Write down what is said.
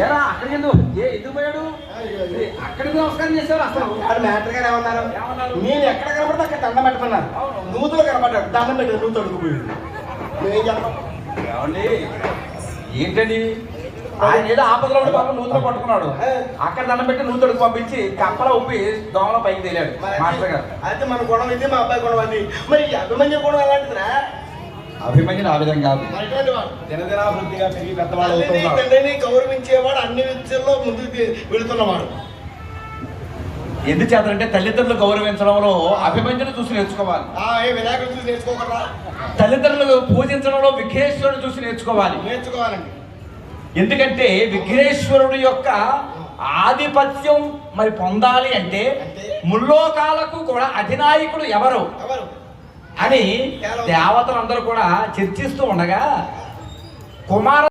ఏరా అక్కడికి ఎందుకు పోయాడు? అక్కడికి నమస్కారం చేశారు. అసలు వాడు మ్యాటర్ గారు ఏమన్నారు? నేను ఎక్కడ కనపడితే అక్కడ దండం పెట్టమన్నారు. నూతులు కనపడ్డాడు, దండం పెట్టాడు, నూతు అడుగుపోయాడు. నువ్వేం చెప్పావు? ఏమండి ఏంటండి, ఆయన ఏదో ఆపదలో ఉండి పాపం నూతులు పట్టుకున్నాడు. అక్కడ దండం పెట్టి నూతుడికి పంపించి కప్పల ఉప్పి దోమలో పైకి తేలాడు మాస్టర్ గారు. అయితే మన గొడవ ఇది, మా అబ్బాయి గొడవ అది. మరి అభిమన్యు గొడవ ఎలాంటిదిరా? అభిమన్యుడు ఆ విధంగా కాదు, దినదినాభివృద్ధిగా పెరిగి పెద్దవాళ్ళు గౌరవించేవాడు, అన్ని విషయాల్లో ముందుకు వెళుతున్నవాడు. ఎందుచేతంటే తల్లిదండ్రులు గౌరవించడంలో అభిమన్యుడు చూసి నేర్చుకోవాలి. వినాయకుడు చూసి నేర్చుకోకరా? తల్లిదండ్రులు పూజించడంలో విఘ్నేశ్వరుడు చూసి నేర్చుకోవాలండి. ఎందుకంటే విఘ్నేశ్వరుడు యొక్క ఆధిపత్యం మరి పొందాలి అంటే ముల్లోకాలకు కూడా అధినాయకుడు ఎవరు అని దేవతలందరూ కూడా చర్చిస్తూ ఉండగా కుమార